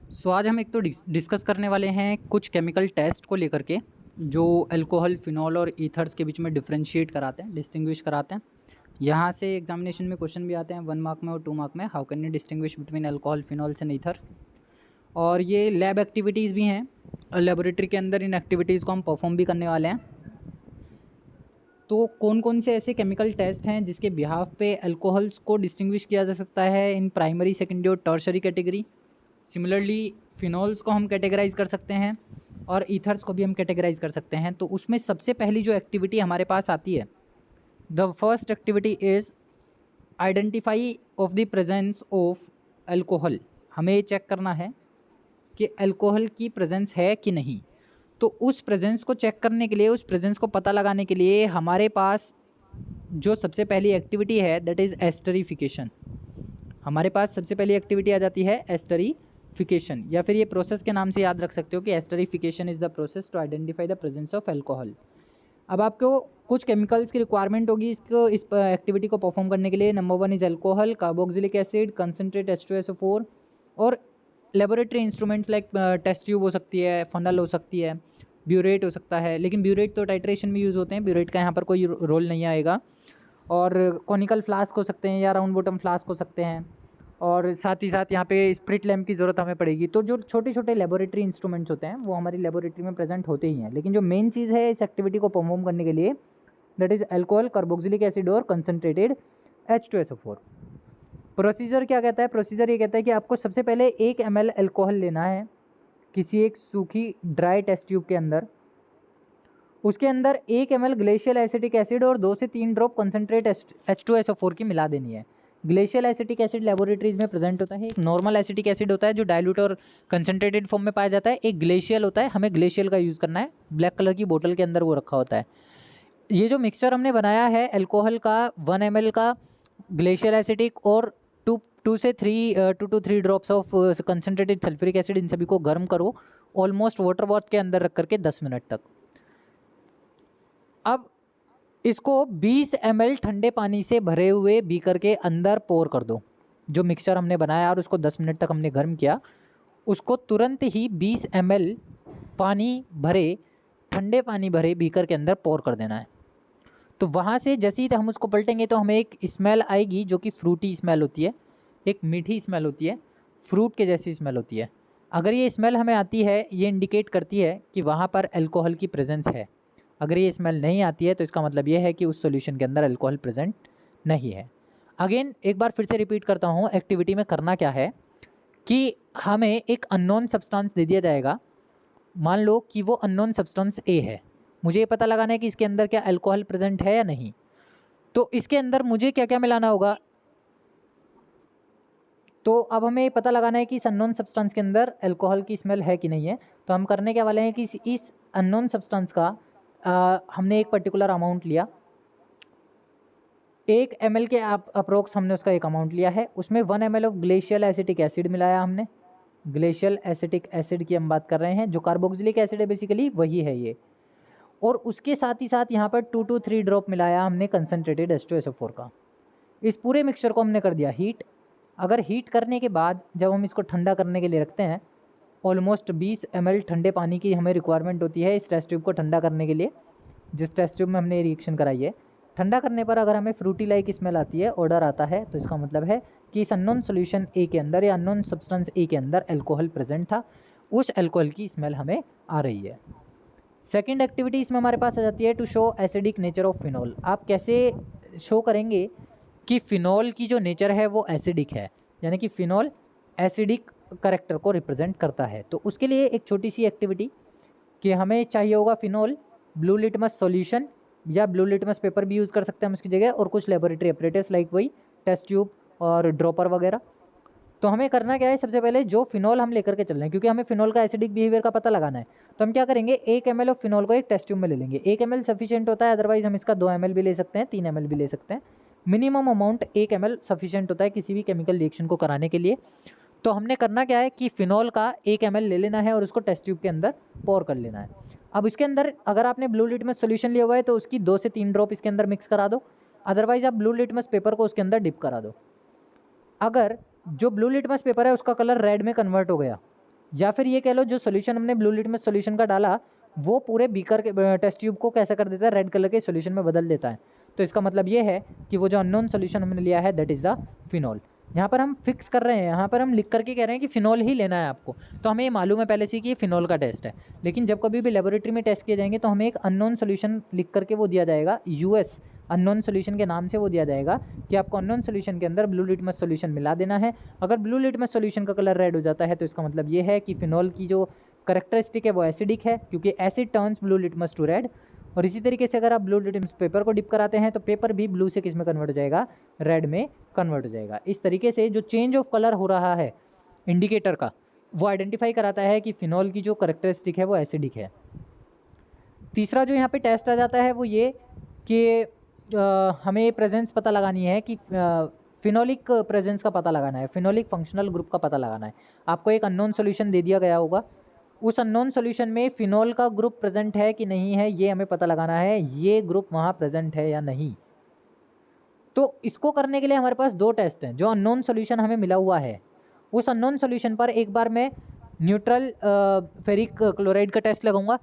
सो आज हम एक तो डिस्कस करने वाले हैं कुछ केमिकल टेस्ट को लेकर के जो अल्कोहल, फिनॉल और ईथर्स के बीच में डिफरेंशिएट कराते हैं, डिस्टिंग्विश कराते हैं। यहाँ से एग्जामिनेशन में क्वेश्चन भी आते हैं 1 मार्क में और 2 मार्क में। How can you distinguish between alcohol, phenols and ether. और ये लैब एक्टिविटीज़ भी हैं, लेबोरेटरी के अंदर इन एक्टिविटीज़ को हम परफॉर्म भी करने वाले हैं। तो कौन कौन से ऐसे केमिकल टेस्ट हैं जिसके बिहाफ पे अल्कोहल्स को डिस्टिंग्विश किया जा सकता है इन प्राइमरी, सेकेंडरी और टर्शरी कैटेगरी। सिमिलरली फिनॉल्स को हम कैटेगराइज कर सकते हैं और ईथर्स को भी हम कैटेगराइज कर सकते हैं। तो उसमें सबसे पहली जो एक्टिविटी हमारे पास आती है, the first activity is identify of the presence of alcohol. हमें ये चेक करना है कि अल्कोहल की प्रेजेंस है कि नहीं। तो उस प्रेजेंस को चेक करने के लिए, उस प्रेजेंस को पता लगाने के लिए हमारे पास जो सबसे पहली एक्टिविटी है दैट इज़ एस्टरीफिकेशन। हमारे पास सबसे पहली एक्टिविटी आ जाती है एस्टरीफिकेशन, या फिर ये प्रोसेस के नाम से याद रख सकते हो कि esterification is the process to identify the presence of alcohol. अब आपको कुछ केमिकल्स की रिक्वायरमेंट होगी इस एक्टिविटी को परफॉर्म करने के लिए। Number 1 is alcohol, carboxylic acid, concentrate H2SO4 और laboratory instruments like test tube हो सकती है, फनल हो सकती है, ब्यूरेट हो सकता है। लेकिन ब्यूरेट तो टाइट्रेशन में यूज़ होते हैं, ब्यूरेट का यहाँ पर कोई रोल नहीं आएगा। और कॉनिकल फ्लास्क हो सकते हैं या राउंड बॉटम फ्लास्क हो सकते हैं। और साथ ही साथ यहाँ पे स्प्रिट लैम्प की ज़रूरत हमें पड़ेगी। तो जो छोटे छोटे लेबोरेटरी इंस्ट्रूमेंट्स होते हैं वो हमारी लेबोरेटरी में प्रेजेंट होते ही हैं। लेकिन जो मेन चीज़ है इस एक्टिविटी को परफॉर्म करने के लिए that is alcohol, carboxylic acid और कंसनट्रेटेड H2SO4। प्रोसीजर क्या कहता है? प्रोसीजर ये कहता है कि आपको सबसे पहले 1 ml अल्कोहल लेना है किसी एक सूखी ड्राई टेस्ट ट्यूब के अंदर। उसके अंदर 1 ml ग्लेशियल एसिटिक एसिड और 2 से 3 ड्रॉप कंसनट्रेट H2SO4 की मिला देनी है। ग्लेशियल एसिटिक एसिड लेबोरेटरीज में प्रेजेंट होता है। एक नॉर्मल एसिटिक एसिड होता है जो डाइल्यूट और कंसनट्रेटेड फॉर्म में पाया जाता है। एक ग्लेशियल होता है, हमें ग्लेशियल का यूज़ करना है। ब्लैक कलर की बोतल के अंदर वो रखा होता है। ये जो मिक्सचर हमने बनाया है अल्कोहल का 1 ml का, ग्लेशियल एसिटिक और 2 से 3 drops of concentrated sulphuric acid, इन सभी को गर्म करो ऑलमोस्ट वाटर बाथ के अंदर रख करके 10 मिनट तक। अब इसको 20 ml ठंडे पानी से भरे हुए बीकर के अंदर पोर कर दो। जो मिक्सचर हमने बनाया और उसको 10 मिनट तक हमने गर्म किया, उसको तुरंत ही 20 ml पानी भरे, ठंडे पानी भरे बीकर के अंदर पोर कर देना है। तो वहाँ से जैसे ही हम उसको पलटेंगे तो हमें एक स्मेल आएगी जो कि फ्रूटी स्मेल होती है, एक मीठी स्मेल होती है, फ्रूट के जैसी स्मेल होती है। अगर ये स्मेल हमें आती है, ये इंडिकेट करती है कि वहाँ पर अल्कोहल की प्रेजेंस है। अगर ये स्मेल नहीं आती है तो इसका मतलब ये है कि उस सॉल्यूशन के अंदर अल्कोहल प्रेजेंट नहीं है। अगेन एक बार फिर से रिपीट करता हूँ, एक्टिविटी में करना क्या है कि हमें एक अननोन सब्सटेंस दे दिया जाएगा। मान लो कि वो अननोन सब्सटेंस ए है। मुझे ये पता लगाना है कि इसके अंदर क्या अल्कोहल प्रेजेंट है या नहीं। तो इसके अंदर मुझे क्या क्या मिलाना होगा। तो अब हमें ये पता लगाना है कि इस अननोन सब्सटेंस के अंदर अल्कोहल की स्मेल है कि नहीं है। तो हम करने क्या वाले हैं कि इस अननोन सब्सटेंस का हमने एक पर्टिकुलर अमाउंट लिया, 1 ml के अप्रोक्स हमने उसका एक अमाउंट लिया है। उसमें 1 ml of glacial acetic acid मिलाया हमने। ग्लेशियल एसिटिक एसिड की हम बात कर रहे हैं, जो कार्बोक्सिलिक एसिड है बेसिकली वही है ये। और उसके साथ ही साथ यहाँ पर 2 to 3 ड्रॉप मिलाया हमने कंसनट्रेटेड H2SO4 का। इस पूरे मिक्सचर को हमने कर दिया हीट। अगर हीट करने के बाद जब हम इसको ठंडा करने के लिए रखते हैं, ऑलमोस्ट 20 ml ठंडे पानी की हमें रिक्वायरमेंट होती है इस टेस्ट ट्यूब को ठंडा करने के लिए, जिस टेस्ट ट्यूब में हमने रिएक्शन कराई है। ठंडा करने पर अगर हमें फ्रूटी लाइक स्मेल आती है, ऑर्डर आता है, तो इसका मतलब है कि इस अननोन सोल्यूशन ए के अंदर या अननोन सब्सटेंस ए के अंदर अल्कोहल प्रेजेंट था। उस अल्कोहल की स्मेल हमें आ रही है। सेकेंड एक्टिविटी इसमें हमारे पास आ जाती है to show acidic nature of phenol. आप कैसे शो करेंगे कि फिनॉल की जो नेचर है वो एसिडिक है, यानी कि फिनॉल एसिडिक करेक्टर को रिप्रेजेंट करता है। तो उसके लिए एक छोटी सी एक्टिविटी कि हमें चाहिए होगा फिनॉल, ब्लू लिटमस सॉल्यूशन या ब्लू लिटमस पेपर भी यूज़ कर सकते हैं हम उसकी जगह, और कुछ लेबोरेटरी अपरेटस लाइक वही टेस्ट ट्यूब और ड्रॉपर वगैरह। तो हमें करना क्या है, सबसे पहले जो फिनॉल हम लेकर के चल रहे हैं, क्योंकि हमें फिनॉल का एसिडिक बिहेवियर का पता लगाना है, तो हम क्या करेंगे 1 ml ऑफ फिनॉल को एक टेस्ट ट्यूब में ले लेंगे। 1 ml सफिशिएंट होता है, अदरवाइज हम इसका 2 ml भी ले सकते हैं, 3 ml भी ले सकते हैं। मिनिमम अमाउंट 1 ml सफिशिएंट होता है किसी भी केमिकल रिएक्शन को कराने के लिए। तो हमने करना क्या है कि फिनॉल का 1 ml ले लेना है और उसको टेस्ट ट्यूब के अंदर पोर कर लेना है। अब इसके अंदर अगर आपने ब्लू लिटमस सोल्यूशन लिया हुआ है तो उसकी 2 से 3 ड्रॉप इसके अंदर मिक्स करा दो, अदरवाइज आप ब्लू लिटमस पेपर को उसके अंदर डिप करा दो। अगर जो ब्लू लिटमस पेपर है उसका कलर रेड में कन्वर्ट हो गया, या फिर ये कह लो जो सोल्यूशन हमने ब्लू लिटमस सोल्यूशन का डाला वो पूरे बीकर के टेस्ट ट्यूब को कैसा कर देता है, रेड कलर के सोल्यूशन में बदल देता है। तो इसका मतलब ये है कि वो जो अननोन सोल्यूशन हमने लिया है दैट इज़ द फिनॉल। यहाँ पर हम फिक्स कर रहे हैं, यहाँ पर हम लिख करके कह रहे हैं कि फिनॉल ही लेना है आपको। तो हमें ये मालूम है पहले से कि ये फिनॉल का टेस्ट है, लेकिन जब कभी भी लेबोरेटरी में टेस्ट किए जाएंगे तो हमें एक अननोन सोल्यूशन लिख करके वो दिया जाएगा, यूएस अननोन सोल्यूशन के नाम से वो दिया जाएगा कि आपको अननोन सोल्यूशन के अंदर ब्लू लिटमस सोल्यूशन मिला देना है। अगर ब्लू लिटमस सोल्यूशन का कलर रेड हो जाता है तो इसका मतलब ये है कि फिनॉल की जो करेक्टरिस्टिक है वो एसिडिक है, क्योंकि acid turns blue litmus to red. और इसी तरीके से अगर आप ब्लू लिटमस पेपर को डिप कराते हैं तो पेपर भी ब्लू से किस में कन्वर्ट हो जाएगा, रेड में कन्वर्ट हो जाएगा। इस तरीके से जो चेंज ऑफ कलर हो रहा है इंडिकेटर का, वो आइडेंटिफाई कराता है कि फिनॉल की जो करेक्टरिस्टिक है वो एसिडिक है। तीसरा जो यहाँ पे टेस्ट आ जाता है वो ये कि हमें प्रेजेंस पता लगानी है कि फिनोलिक प्रेजेंस का पता लगाना है, फिनोलिक फंक्शनल ग्रुप का पता लगाना है। आपको एक अननोन सोल्यूशन दे दिया गया होगा, उस अननोन सोल्यूशन में फिनॉल का ग्रुप प्रेजेंट है कि नहीं है ये हमें पता लगाना है, ये ग्रुप वहाँ प्रेजेंट है या नहीं। तो इसको करने के लिए हमारे पास दो टेस्ट हैं। जो अननोन सोल्यूशन हमें मिला हुआ है उस अननोन सोल्यूशन पर एक बार मैं न्यूट्रल फेरिक क्लोराइड का टेस्ट लगाऊंगा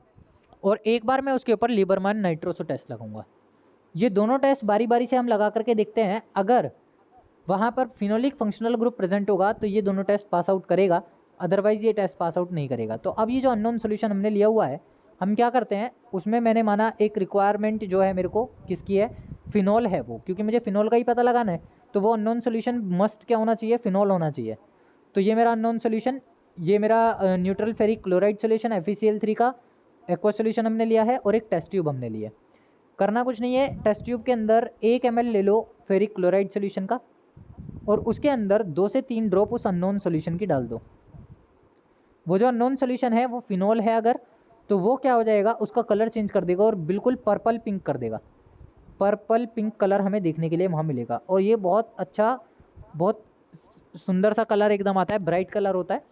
और एक बार मैं उसके ऊपर लीबरमैन नाइट्रोसो टेस्ट लगाऊंगा। ये दोनों टेस्ट बारी बारी से हम लगा करके देखते हैं, अगर वहाँ पर फिनोलिक फंक्शनल ग्रुप प्रेजेंट होगा तो ये दोनों टेस्ट पास आउट करेगा, अदरवाइज ये टेस्ट पास आउट नहीं करेगा। तो अब ये जो अननोन सोल्यूशन हमने लिया हुआ है हम क्या करते हैं, उसमें मैंने माना एक रिक्वायरमेंट जो है मेरे को किसकी है, फिनॉल है वो, क्योंकि मुझे फिनॉल का ही पता लगाना है। तो वो अननोन सोल्यूशन मस्ट क्या होना चाहिए, फिनॉल होना चाहिए। तो ये मेरा अननोन सोल्यूशन, ये मेरा neutral ferric chloride solution FeCl3 का एक्वा सोल्यूशन हमने लिया है और एक टेस्ट ट्यूब हमने लिया है। करना कुछ नहीं है, टेस्ट ट्यूब के अंदर 1 ml ले लो फेरिक क्लोराइड सोल्यूशन का और उसके अंदर 2 से 3 ड्रॉप उस अननोन सोल्यूशन की डाल दो। वो जो अननोन सोल्यूशन है वो फिनॉल है अगर, तो वो क्या हो जाएगा, उसका कलर चेंज कर देगा और बिल्कुल पर्पल पिंक कर देगा। पर्पल पिंक कलर हमें देखने के लिए वहाँ मिलेगा और ये बहुत अच्छा, बहुत सुंदर सा कलर एकदम आता है, ब्राइट कलर होता है,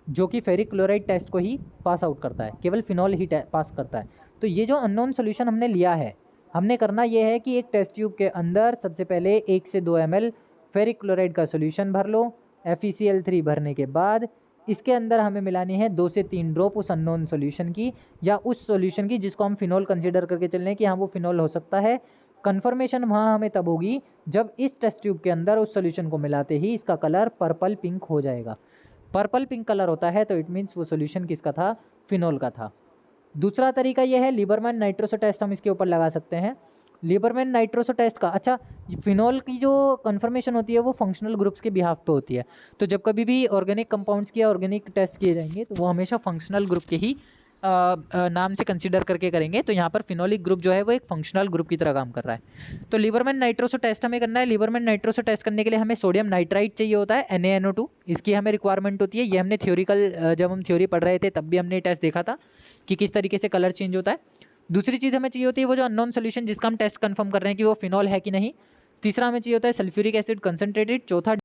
जो कि फेरिक क्लोराइड टेस्ट को ही पास आउट करता है, केवल फिनॉल ही पास करता है। तो ये जो अननोन सोल्यूशन हमने लिया है, हमने करना ये है कि एक टेस्ट ट्यूब के अंदर सबसे पहले 1 से 2 ml फेरिक क्लोराइड का सोल्यूशन भर लो। FeCl3 भरने के बाद इसके अंदर हमें मिलानी है 2 से 3 ड्रॉप उस अननोन सोल्यूशन की, या उस सोल्यूशन की जिसको हम फिनॉल कंसीडर करके चल रहे हैं कि हाँ वो फिनॉल हो सकता है। कन्फर्मेशन वहाँ हमें तब होगी जब इस टेस्ट ट्यूब के अंदर उस सोल्यूशन को मिलाते ही इसका कलर पर्पल पिंक हो जाएगा। पर्पल पिंक कलर होता है तो इट मीन्स वो सोल्यूशन किसका था, फिनॉल का था। दूसरा तरीका यह है, लीबरमैन नाइट्रोसो टेस्ट हम इसके ऊपर लगा सकते हैं। लीबरमैन नाइट्रोसो टेस्ट का, अच्छा फिनॉल की जो कंफर्मेशन होती है वो फंक्शनल ग्रुप्स के बिहाफ पे होती है। तो जब कभी भी ऑर्गेनिक कंपाउंड्स की ऑर्गेनिक टेस्ट किए जाएंगे तो वो हमेशा फंक्शनल ग्रुप के ही नाम से कंसीडर करके करेंगे। तो यहाँ पर फिनोलिक ग्रुप जो है वो एक फंक्शनल ग्रुप की तरह काम कर रहा है। तो लीबरमैन नाइट्रोसो टेस्ट हमें करना है। लीबरमैन नाइट्रोसो टेस्ट करने के लिए हमें सोडियम नाइट्राइट चाहिए होता है, NaNO2, इसकी हमें रिक्वायरमेंट होती है। ये हमने थ्योरिकल जब हम थ्योरी पढ़ रहे थे तब भी हमने टेस्ट देखा था कि किस तरीके से कलर चेंज होता है। दूसरी चीज़ हमें चाहिए होती है वो जो अननोन सोल्यूशन जिसका हम टेस्ट कंफर्म कर रहे हैं कि वो फिनॉल है कि नहीं। तीसरा हमें चाहिए होता है सल्फ्यूरिक एसिड कंसनट्रेटेड। चौथा